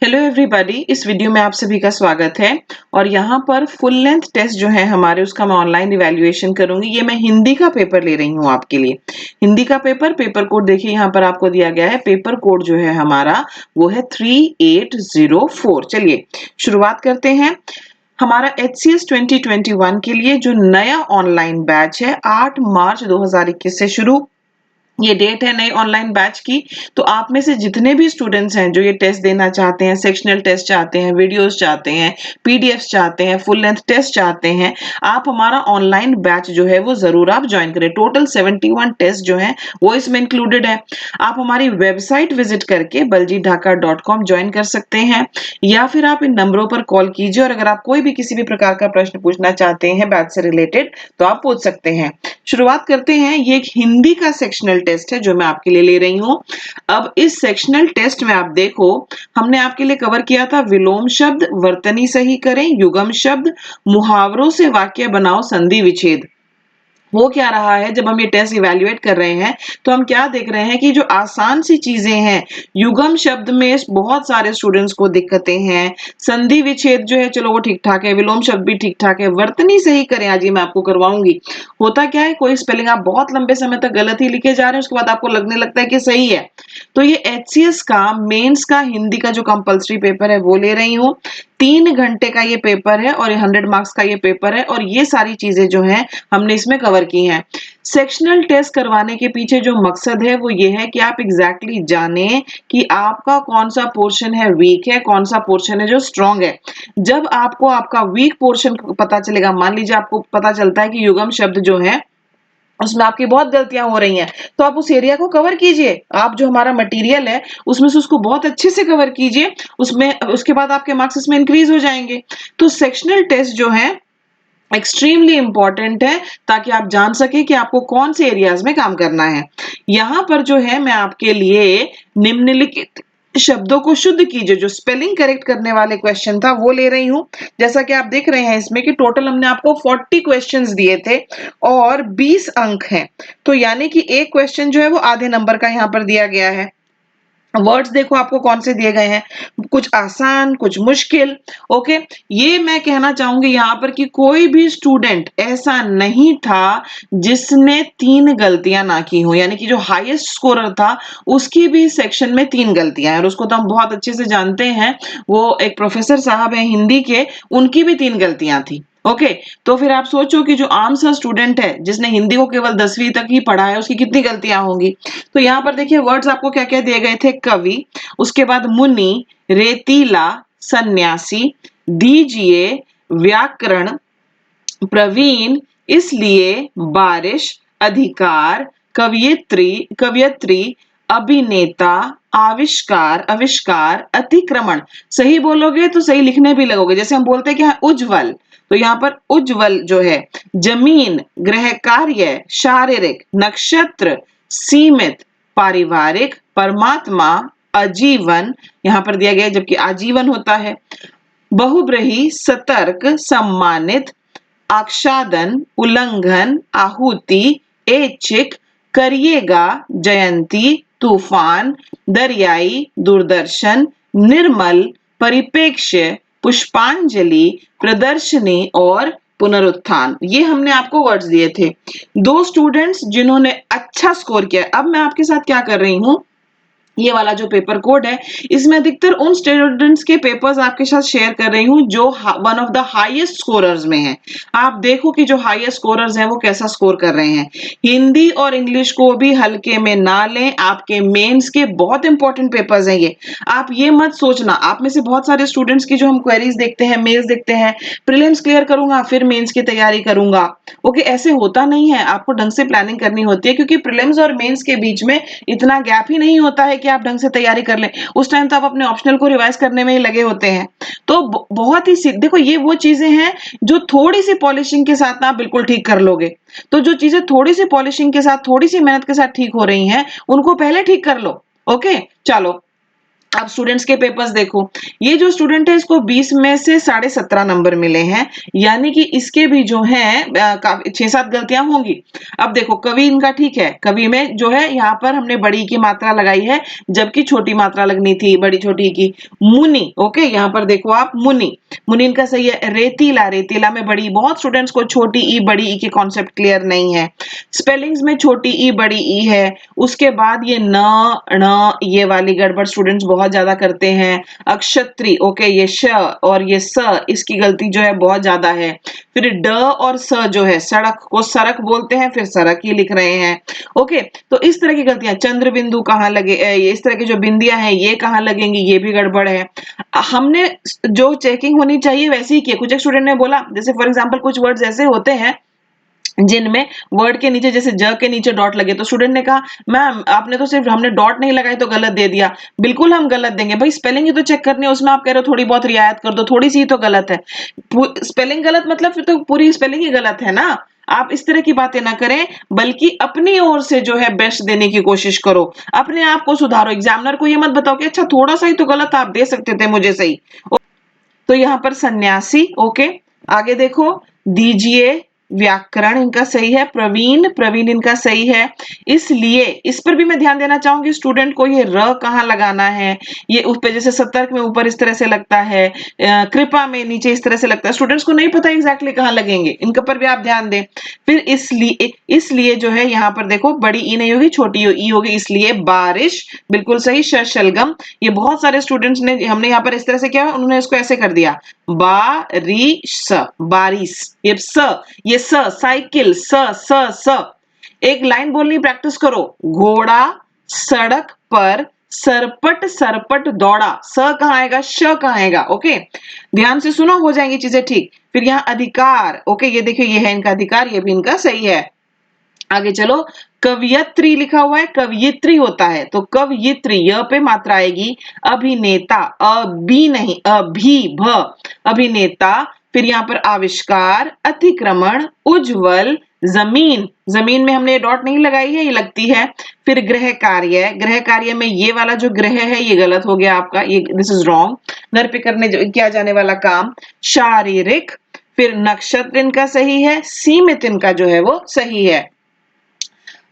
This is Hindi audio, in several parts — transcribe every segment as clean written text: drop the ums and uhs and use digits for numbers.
हेलो एवरीबॉडी, इस वीडियो में आप सभी का स्वागत है। और यहाँ पर फुल लेंथ टेस्ट जो है हमारे, उसका मैं ऑनलाइन इवैल्यूएशन करूंगी। ये मैं हिंदी का पेपर ले रही हूँ आपके लिए। हिंदी का पेपर कोड देखिए यहाँ पर आपको दिया गया है। पेपर कोड जो है हमारा वो है 3804। चलिए शुरुआत करते हैं। हमारा HCS 2021 के लिए जो नया ऑनलाइन बैच है 8 मार्च 2021 से शुरू, ये डेट है नए ऑनलाइन बैच की। तो आप में से जितने भी स्टूडेंट्स हैं जो ये टेस्ट देना चाहते हैं, सेक्शनल टेस्ट चाहते हैं, वीडियोस चाहते हैं, पीडीएफ चाहते हैं, फुल लेंथ टेस्ट चाहते हैं, आप हमारा ऑनलाइन बैच जो है वो जरूर आप ज्वाइन करें। टोटल 71 टेस्ट जो है वो इसमें इंक्लूडेड है। आप हमारी वेबसाइट विजिट करके baljeetdhaka.com ज्वाइन कर सकते हैं, या फिर आप इन नंबरों पर कॉल कीजिए। और अगर आप कोई भी किसी भी प्रकार का प्रश्न पूछना चाहते हैं बैच से रिलेटेड तो आप पूछ सकते हैं। शुरुआत करते हैं। ये एक हिंदी का सेक्शनल टेस्ट है जो मैं आपके लिए ले रही हूं। अब इस सेक्शनल टेस्ट में आप देखो, हमने आपके लिए कवर किया था विलोम शब्द, वर्तनी सही करें, युगम शब्द, मुहावरों से वाक्य बनाओ, संधि विच्छेद। वो क्या रहा है, जब हम ये टेस्ट इवैल्यूएट कर रहे हैं तो हम क्या देख रहे हैं कि जो आसान सी चीजें हैं, युगम शब्द में बहुत सारे स्टूडेंट्स को दिक्कतें हैं, संधि विच्छेद जो है चलो वो ठीक ठाक है, विलोम शब्द भी ठीक ठाक है, वर्तनी सही करें आज ये मैं आपको करवाऊंगी। होता क्या है, कोई स्पेलिंग आप बहुत लंबे समय तक गलत ही लिखे जा रहे हैं, उसके बाद आपको लगने लगता है कि सही है। तो ये HCS का मेंस का हिंदी का जो कंपल्सरी पेपर है वो ले रही हूँ। 3 घंटे का ये पेपर है और ये 100 मार्क्स का ये पेपर है, और ये सारी चीजें जो हैं हमने इसमें कवर की हैं। सेक्शनल टेस्ट करवाने के पीछे जो मकसद है वो ये है कि आप एग्जैक्टली जानें कि आपका कौन सा पोर्शन है वीक है, कौन सा पोर्शन है जो स्ट्रांग है। जब आपको आपका वीक पोर्शन पता चलेगा, मान लीजिए आपको पता चलता है कि युगम शब्द जो है उसमें आपकी बहुत गलतियां हो रही हैं, तो आप उस एरिया को कवर कीजिए। आप जो हमारा मटेरियल है उसमें से उसको बहुत अच्छे से कवर कीजिए, उसमें उसके बाद आपके मार्क्स इसमें इंक्रीज हो जाएंगे। तो सेक्शनल टेस्ट जो है एक्सट्रीमली इंपॉर्टेंट है, ताकि आप जान सके कि आपको कौन से एरियाज में काम करना है। यहाँ पर जो है मैं आपके लिए निम्नलिखित शब्दों को शुद्ध कीजिए, जो स्पेलिंग करेक्ट करने वाले क्वेश्चन था वो ले रही हूं। जैसा कि आप देख रहे हैं इसमें कि टोटल हमने आपको 40 क्वेश्चंस दिए थे और 20 अंक हैं। तो यानी कि एक क्वेश्चन जो है वो आधे नंबर का यहाँ पर दिया गया है। वर्ड्स देखो आपको कौन से दिए गए हैं, कुछ आसान कुछ मुश्किल। ओके, ये मैं कहना चाहूंगी यहाँ पर कि कोई भी स्टूडेंट ऐसा नहीं था जिसने 3 गलतियां ना की हो, यानी कि जो हाईएस्ट स्कोरर था उसकी भी सेक्शन में 3 गलतियां हैं, और उसको तो हम बहुत अच्छे से जानते हैं। वो एक प्रोफेसर साहब हैं हिंदी के, उनकी भी 3 गलतियां थी। ओके, तो फिर आप सोचो कि जो आम सा स्टूडेंट है जिसने हिंदी को केवल 10वीं तक ही पढ़ा है उसकी कितनी गलतियां होंगी। तो यहाँ पर देखिए वर्ड्स आपको क्या क्या दिए गए थे, कवि, उसके बाद मुनि, रेतीला, सन्यासी, दीजिए, व्याकरण, प्रवीण, इसलिए, बारिश, अधिकार, कवियत्री, अभिनेता, आविष्कार, आविष्कार, अतिक्रमण। सही बोलोगे तो सही लिखने भी लगोगे। जैसे हम बोलते हैं कि हाँ उज्जवल, तो यहाँ पर उज्जवल जो है, जमीन, गृह कार्य, शारीरिक, नक्षत्र, सीमित, पारिवारिक, परमात्मा, आजीवन, यहाँ पर दिया गया है जबकि आजीवन होता है, बहुब्रीहि, सतर्क, सम्मानित, आच्छादन, उल्लंघन, आहुति, ऐच्छिक, करिएगा, जयंती, तूफान, दरियाई, दूरदर्शन, निर्मल, परिप्रेक्ष्य, पुष्पांजलि, प्रदर्शनी और पुनरुत्थान। ये हमने आपको वर्ड्स दिए थे। 2 स्टूडेंट्स जिन्होंने अच्छा स्कोर किया। अब मैं आपके साथ क्या कर रही हूं, ये वाला जो पेपर कोड है इसमें अधिकतर उन स्टूडेंट्स के पेपर्स आपके साथ शेयर कर रही हूं जो one of the highest scorers में हैं। आप देखो कि जो हाईएस्ट स्कोरर्स हैं वो कैसा स्कोर कर रहे हैं। हिंदी और इंग्लिश को भी हल्के में ना लें, आपके मेंस के बहुत इंपॉर्टेंट पेपर्स हैं ये। आप ये मत सोचना, आप में से बहुत सारे स्टूडेंट्स की जो हम क्वेरीज देखते हैं, मेल्स देखते हैं, प्रीलिम्स क्लियर करूंगा फिर मेंस की तैयारी करूंगा। ओके, ऐसे होता नहीं है। आपको ढंग से प्लानिंग करनी होती है, क्योंकि प्रीलिम्स और मेंस के बीच में इतना गैप ही नहीं होता है कि आप ढंग से तैयारी कर लें। उस टाइम तो आप अपने ऑप्शनल को रिवाइज करने में ही लगे होते हैं। तो बहुत ही देखो, ये वो चीजें हैं जो थोड़ी सी पॉलिशिंग के साथ ना आप बिल्कुल ठीक कर लोगे। तो जो चीजें थोड़ी सी पॉलिशिंग के साथ, थोड़ी सी मेहनत के साथ ठीक हो रही हैं, उनको पहले ठीक कर लो। ओके, चलो अब स्टूडेंट्स के पेपर्स देखो, ये जो स्टूडेंट है इसको 20 में से 17.5 नंबर मिले हैं, यानी कि इसके भी जो है काफी 6-7 गलतियां होंगी। अब देखो कवि इनका ठीक है, कवि में जो है यहाँ पर हमने बड़ी की मात्रा लगाई है, जबकि छोटी मात्रा लगनी थी बड़ी छोटी की। मुनि, ओके, यहाँ पर देखो आप मुनि, मुनि इनका सही है। रेतीला, रेतीला में बड़ी, बहुत स्टूडेंट्स को छोटी ई बड़ी ई के कॉन्सेप्ट क्लियर नहीं है। स्पेलिंग्स में छोटी ई बड़ी ई है। उसके बाद ये न ण ये वाली गड़बड़ स्टूडेंट्स बहुत ज्यादा करते हैं। अक्षत्री, ओके, ये श और ये स, इसकी गलती जो है बहुत ज्यादा है। फिर ड और स जो है, सड़क को सरक बोलते हैं, फिर सरक ही लिख रहे हैं। ओके, तो इस तरह की गलतियां, चंद्र बिंदु कहाँ लगे, इस तरह की जो बिंदियां हैं ये कहाँ लगेंगी, ये भी गड़बड़ है। हमने जो चेकिंग होनी चाहिए वैसे ही किया। कुछ एक स्टूडेंट ने बोला, जैसे फॉर एग्जांपल कुछ वर्ड्स ऐसे होते हैं जिनमें वर्ड के नीचे जैसे ज के नीचे डॉट लगे, तो स्टूडेंट ने कहा मैम आपने तो सिर्फ हमने डॉट नहीं लगाई तो गलत दे दिया। बिल्कुल हम गलत देंगे भाई, स्पेलिंग ही तो चेक करनी है, उसमें आप कह रहे हो थोड़ी बहुत रियायत कर दो, थोड़ी सी ही तो गलत है। स्पेलिंग गलत मतलब फिर तो पूरी स्पेलिंग ही गलत है ना। आप इस तरह की बातें ना करें, बल्कि अपनी ओर से जो है बेस्ट देने की कोशिश करो, अपने आप को सुधारो। एग्जामिनर को ये मत बताओ कि अच्छा थोड़ा सा ही तो गलत आप दे सकते थे मुझे सही। तो यहाँ पर सन्यासी, ओके, आगे देखो, दीजिए, व्याकरण इनका सही है। प्रवीण, प्रवीण इनका सही है। इसलिए इस पर भी मैं ध्यान देना चाहूंगी स्टूडेंट को, ये र कहाँ लगाना है, ये उस पे जैसे सतर्क में ऊपर इस तरह से लगता है, कृपा में नीचे इस तरह से लगता है, स्टूडेंट्स को नहीं पता एग्जैक्टली कहाँ लगेंगे, इनके पर भी आप ध्यान दें। फिर इसलिए, इसलिए जो है यहाँ पर देखो बड़ी ई नहीं होगी, छोटी ई होगी, इसलिए बारिश, बिल्कुल सही। शलगम, ये बहुत सारे स्टूडेंट्स ने, हमने यहाँ पर इस तरह से किया, उन्होंने इसको ऐसे कर दिया, बारिश, बारिश, ये स, साइकिल, स। एक लाइन बोलनी प्रैक्टिस करो, घोड़ा सड़क पर सरपट सरपट दौड़ा, स कहाँ आएगा, श कहाँ आएगा, ओके, ध्यान से सुनो, हो जाएंगी चीजें ठीक। फिर यहाँ अधिकार, ओके, ये देखिए ये है इनका अधिकार, ये भी इनका सही है। आगे चलो, कवियत्री लिखा हुआ है, कवियत्री होता है, तो कवियत्री य पे मात्रा आएगी। अभिनेता, अभी नहीं, अभी भ, अभिनेता। फिर यहाँ पर आविष्कार, अतिक्रमण, उज्जवल, जमीन, जमीन में हमने डॉट नहीं लगाई है, ये लगती है। फिर गृह कार्य, गृह कार्य में ये वाला जो गृह है ये गलत हो गया आपका, ये दिस इज रॉन्ग, घर पे करने किया जाने वाला काम। शारीरिक, फिर नक्षत्र इनका सही है, सीमित इनका जो है वो सही है।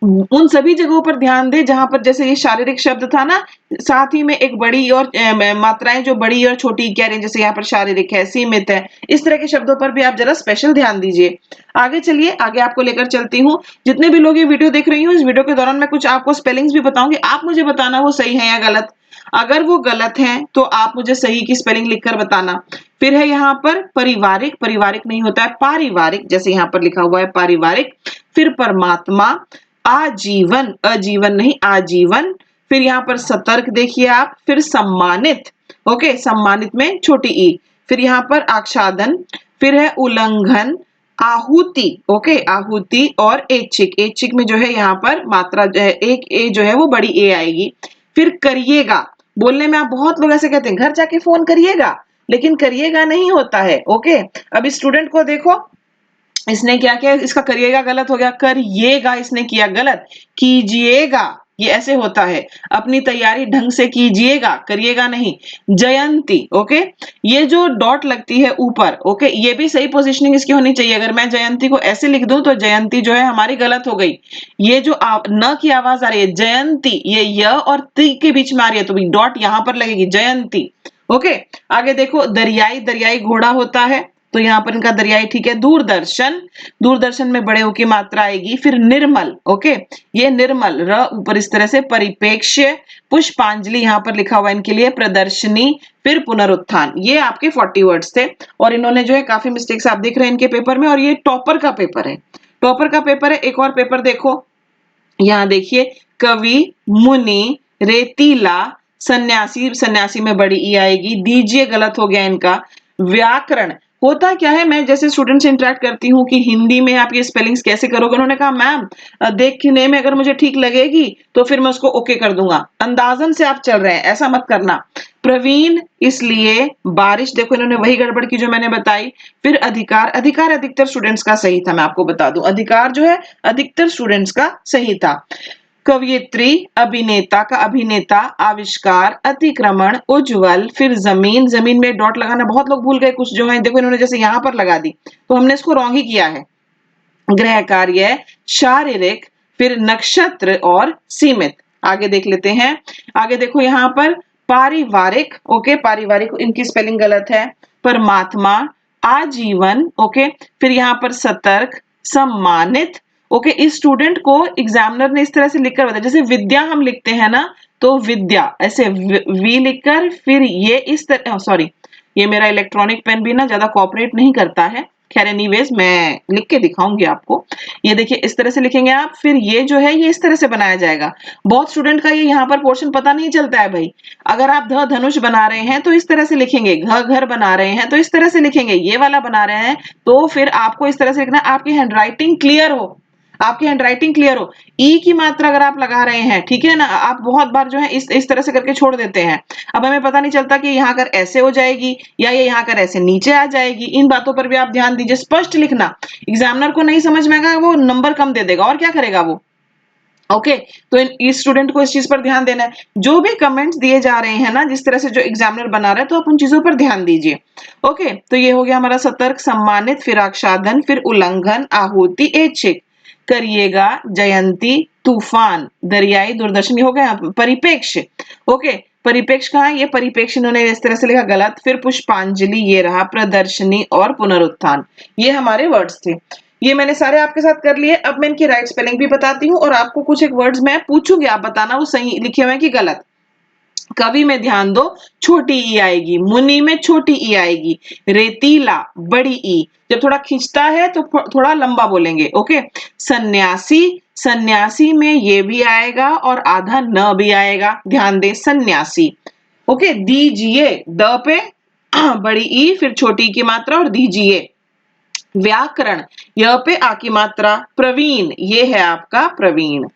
उन सभी जगहों पर ध्यान दे जहां पर जैसे ये शारीरिक शब्द था ना, साथ ही में एक बड़ी और मात्राएं जो बड़ी और छोटी कह रहे हैं, जैसे यहाँ पर शारीरिक है, सीमित है, इस तरह के शब्दों पर भी आप जरा स्पेशल ध्यान दीजिए। आगे चलिए, आगे आपको लेकर चलती हूँ। जितने भी लोग ये वीडियो देख रही हूँ, इस वीडियो के दौरान मैं कुछ आपको स्पेलिंग्स भी बताऊंगी, आप मुझे बताना वो सही है या गलत। अगर वो गलत है तो आप मुझे सही की स्पेलिंग लिखकर बताना। फिर है यहाँ पर पारिवारिक, पारिवारिक नहीं होता है पारिवारिक, जैसे यहाँ पर लिखा हुआ है पारिवारिक। फिर परमात्मा, आजीवन, अजीवन नहीं आजीवन। फिर यहाँ पर सतर्क देखिए आप। फिर सम्मानित, ओके, सम्मानित में छोटी ई। फिर यहाँ पर आच्छादन। फिर है उल्लंघन, आहुति, ओके, आहुति। और ऐच्छिक, ऐच्छिक में जो है यहाँ पर मात्रा जो है एक ए जो है वो बड़ी ए आएगी। फिर करिएगा, बोलने में आप बहुत लोग ऐसे कहते हैं घर जाके फोन करिएगा, लेकिन करिएगा नहीं होता है, ओके। अब इस स्टूडेंट को देखो, इसने क्या किया, इसका करिएगा गलत हो गया, करिएगा इसने किया गलत, कीजिएगा ये ऐसे होता है, अपनी तैयारी ढंग से कीजिएगा, करिएगा नहीं। जयंती, ओके, ये जो डॉट लगती है ऊपर, ओके, ये भी सही पोजीशनिंग इसकी होनी चाहिए। अगर मैं जयंती को ऐसे लिख दूं तो जयंती जो है हमारी गलत हो गई। ये जो न की आवाज आ रही है जयंती, ये य और ती के बीच में आ रही है, तो डॉट यहां पर लगेगी, जयंती, ओके। आगे देखो, दरियाई, दरियाई घोड़ा होता है, तो यहाँ पर इनका दरियाई ठीक है। दूरदर्शन, दूरदर्शन में बड़े ओ की मात्रा आएगी। फिर निर्मल, ओके, ये निर्मल, र ऊपर इस तरह से। परिपेक्ष्य, पुष्पांजलि यहाँ पर लिखा हुआ इनके लिए। प्रदर्शनी, फिर पुनरुत्थान। ये आपके 40 वर्ड्स थे, और इन्होंने जो है काफी मिस्टेक्स आप देख रहे हैं इनके पेपर में, और ये टॉपर का पेपर है, टॉपर का पेपर है। एक और पेपर देखो, यहाँ देखिए, कवि, मुनि, रेतीला, सन्यासी, सन्यासी में बड़ी ई आएगी। दीजिए गलत हो गया इनका। व्याकरण, होता क्या है, मैं जैसे स्टूडेंट से इंटरेक्ट करती हूँ कि हिंदी में आप ये स्पेलिंग्स कैसे करोगे, उन्होंने कहा मैम देखने में अगर मुझे ठीक लगेगी तो फिर मैं उसको ओके कर दूंगा, अंदाजन से आप चल रहे हैं, ऐसा मत करना। प्रवीण, इसलिए बारिश, देखो इन्होंने वही गड़बड़ की जो मैंने बताई। फिर अधिकार, अधिकार अधिकतर स्टूडेंट्स का सही था, मैं आपको बता दूं, अधिकार जो है अधिकतर स्टूडेंट्स का सही था। कवयित्री, अभिनेता का अभिनेता, आविष्कार, अतिक्रमण, उज्ज्वल, फिर जमीन, जमीन में डॉट लगाना बहुत लोग भूल गए, कुछ जो है देखो इन्होंने जैसे यहाँ पर लगा दी तो हमने इसको रॉन्ग ही किया है। गृह कार्य, शारीरिक, फिर नक्षत्र और सीमित। आगे देख लेते हैं। आगे देखो यहाँ पर पारिवारिक, ओके, पारिवारिक इनकी स्पेलिंग गलत है। परमात्मा, आजीवन, ओके, फिर यहाँ पर सतर्क, सम्मानित, ओके। इस स्टूडेंट को एग्जामिनर ने इस तरह से लिखकर बताया, जैसे विद्या हम लिखते हैं ना, तो विद्या ऐसे वी लिखकर फिर ये इस तरह, सॉरी ये मेरा इलेक्ट्रॉनिक पेन भी ना ज्यादा कोऑपरेट नहीं करता है। खैर एनीवेज मैं लिख के दिखाऊंगी आपको। ये देखिए इस तरह से लिखेंगे आप, फिर ये जो है ये इस तरह से बनाया जाएगा। बहुत स्टूडेंट का ये यहाँ पर पोर्शन पता नहीं चलता है भाई। अगर आप ध धनुष बना रहे हैं तो इस तरह से लिखेंगे, घ घर बना रहे हैं तो इस तरह से लिखेंगे, ये वाला बना रहे हैं तो फिर आपको इस तरह से लिखना, आपकी हैंडराइटिंग क्लियर हो, आपकी हैंडराइटिंग क्लियर हो। ई की मात्रा अगर आप लगा रहे हैं, ठीक है ना, आप बहुत बार जो है इस तरह से करके छोड़ देते हैं। अब हमें पता नहीं चलता कि यहाँ कर ऐसे हो जाएगी या ये यहाँ कर ऐसे नीचे आ जाएगी। इन बातों पर भी आप ध्यान दीजिए, स्पष्ट लिखना। एग्जामिनर को नहीं समझ में आएगा वो नंबर कम दे देगा, और क्या करेगा वो। ओके तो इस स्टूडेंट को इस चीज पर ध्यान देना है। जो भी कमेंट्स दिए जा रहे हैं ना, जिस तरह से जो एग्जामिनर बना रहा है, तो आप उन चीजों पर ध्यान दीजिए। ओके तो ये हो गया हमारा सतर्क, सम्मानित, फिर आच्छादन, फिर उल्लंघन, आहुति, ऐच्छिक, करिएगा, जयंती, तूफान, दरियाई, दूरदर्शन, ये हो गया परिपेक्ष। ओके परिपेक्ष कहाँ है, ये परिपेक्ष इन्होंने इस तरह से लिखा गलत। फिर पुष्पांजलि, ये रहा प्रदर्शनी और पुनरुत्थान, ये हमारे वर्ड्स थे। ये मैंने सारे आपके साथ कर लिए। अब मैं इनकी राइट स्पेलिंग भी बताती हूँ और आपको कुछ एक वर्ड्स मैं पूछूंगी, आप बताना वो सही लिखे हुए हैं कि गलत। कवि में ध्यान दो, छोटी ई आएगी। मुनि में छोटी ई आएगी। रेतीला, बड़ी ई। जब थोड़ा खींचता है तो थोड़ा लंबा बोलेंगे। ओके सन्यासी, सन्यासी में ये भी आएगा और आधा न भी आएगा, ध्यान दे, सन्यासी। ओके दीजिए, द पे बड़ी ई, फिर छोटी की मात्रा और दीजिए। व्याकरण, यह पे आ की मात्रा। प्रवीण, ये है आपका प्रवीण,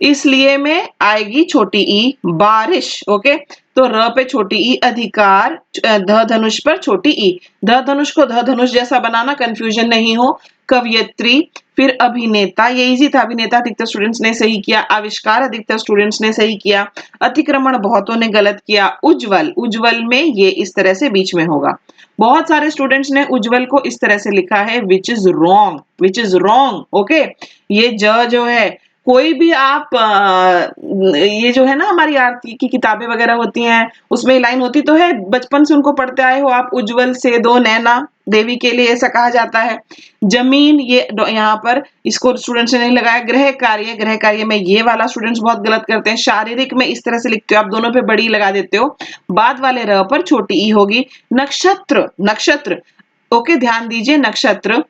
इसलिए में आएगी छोटी ई। बारिश, ओके तो र पे छोटी ई। अधिकार, ध धनुष पर छोटी ई। ध धनुष को ध धनुष जैसा बनाना, कंफ्यूजन नहीं हो। कवयित्री, फिर अभिनेता, ये इजी था, अभिनेता अधिकतर स्टूडेंट्स ने सही किया। आविष्कार अधिकतर स्टूडेंट्स ने सही किया। अतिक्रमण बहुतों ने गलत किया। उज्जवल, उज्जवल में ये इस तरह से बीच में होगा। बहुत सारे स्टूडेंट्स ने उज्जवल को इस तरह से लिखा है, which is wrong, which is wrong. Okay ये जो है, कोई भी आप ये जो है ना हमारी आरती की किताबें वगैरह होती हैं, उसमें लाइन होती तो है, बचपन से उनको पढ़ते आए हो आप, उज्जवल से दो नैना देवी के लिए, ऐसा कहा जाता है। जमीन, ये यहाँ पर इसको स्टूडेंट्स ने नहीं लगाया। गृह कार्य, गृह कार्य में ये वाला स्टूडेंट्स बहुत गलत करते हैं। शारीरिक में इस तरह से लिखते हो आप, दोनों पे बड़ी लगा देते हो, बाद वाले र पर छोटी ई होगी। नक्षत्र, नक्षत्र, ओके ध्यान दीजिए, नक्षत्र।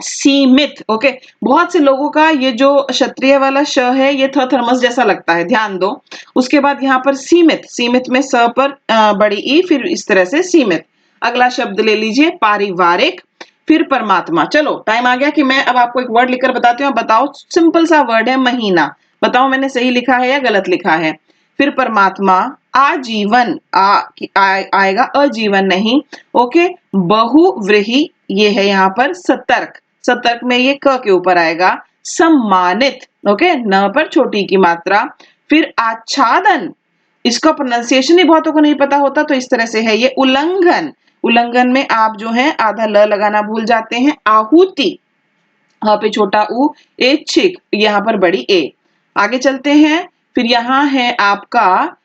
सीमित, ओके बहुत से लोगों का ये जो क्षत्रिय वाला श है ये थर्मस जैसा लगता है, ध्यान दो। उसके बाद यहाँ पर सीमित, सीमित में स पर बड़ी ई, फिर इस तरह से सीमित। अगला शब्द ले लीजिए, पारिवारिक, फिर परमात्मा। चलो टाइम आ गया कि मैं अब आपको एक वर्ड लिखकर बताती हूँ, बताओ। सिंपल सा वर्ड है, महीना। बताओ मैंने सही लिखा है या गलत लिखा है। फिर परमात्मा, आजीवन, आएगा, अजीवन नहीं। ओके बहुव्रीहि, ये है यहाँ पर सतर्क, सतर्क में ये क के ऊपर आएगा। सम्मानित, ओके न पर छोटी की मात्रा। फिर आच्छादन, इसका प्रोनाउंसिएशन ही बहुतों को नहीं पता होता, तो इस तरह से है ये। उल्लंघन, उल्लंघन में आप जो है आधा ल लगाना भूल जाते हैं। आहुति, यहाँ पे छोटा उ। ऐच्छिक, यहाँ पर बड़ी ए। आगे चलते हैं, फिर यहाँ है आपका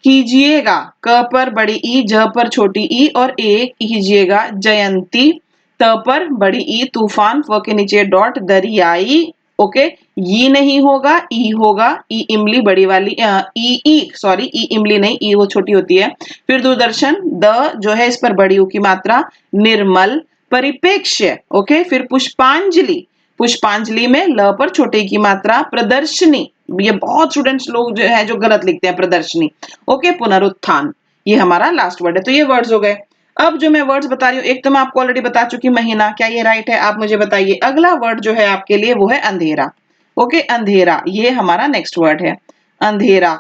कीजिएगा, क पर बड़ी ई, ज पर छोटी ई और ए कीजिएगा। जयंती, त पर बड़ी ई, तूफान, फ के नीचे डॉट। दरियाई, ओके ये नहीं होगा, ई होगा। ई इमली बड़ी वाली, ई सॉरी ई इमली नहीं, ई वो छोटी होती है। फिर दूरदर्शन, द जो है इस पर बड़ी ऊ की मात्रा। निर्मल, परिपेक्ष्य, ओके फिर पुष्पांजलि, पुष्पांजलि में ल पर छोटे की मात्रा। प्रदर्शनी, ये बहुत स्टूडेंट्स लोग जो है जो गलत लिखते हैं, प्रदर्शनी। ओके पुनरुत्थान, ये हमारा लास्ट वर्ड है। तो ये वर्ड्स हो गए। अब जो मैं वर्ड्स बता रही हूँ, एक तो मैं आपको ऑलरेडी बता चुकी, महीना, क्या ये राइट है आप मुझे बताइए। अगला वर्ड जो है आपके लिए वो है अंधेरा। ओके अंधेरा, ये हमारा नेक्स्ट वर्ड है, अंधेरा।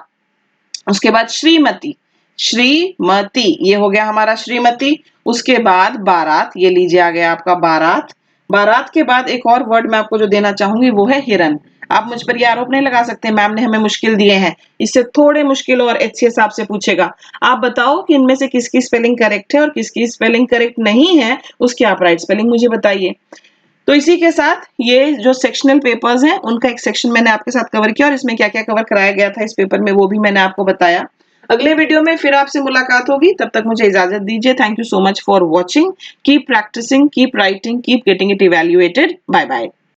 उसके बाद श्रीमती, श्रीमती ये हो गया हमारा श्रीमती। उसके बाद बारात, ये लीजिए आ गया आपका बारात। बारात के बाद एक और वर्ड मैं आपको जो देना चाहूंगी वो है हिरन। आप मुझ पर ये आरोप नहीं लगा सकते मैम ने हमें मुश्किल दिए हैं। इससे थोड़े मुश्किल और एचसीएस आपसे पूछेगा, आप बताओ कि इनमें से किसकी स्पेलिंग करेक्ट है और किसकी स्पेलिंग करेक्ट नहीं है, उसकी आप राइट स्पेलिंग मुझे बताइए। तो इसी के साथ ये जो सेक्शनल पेपर्स हैं उनका एक सेक्शन मैंने आपके साथ कवर किया और इसमें क्या-क्या कवर कराया गया था इस पेपर में वो भी मैंने आपको बताया। अगले वीडियो में फिर आपसे मुलाकात होगी, तब तक मुझे इजाजत दीजिए। Thank you so much for watching. Keep practising, keep writing, keep getting it evaluated. Bye bye.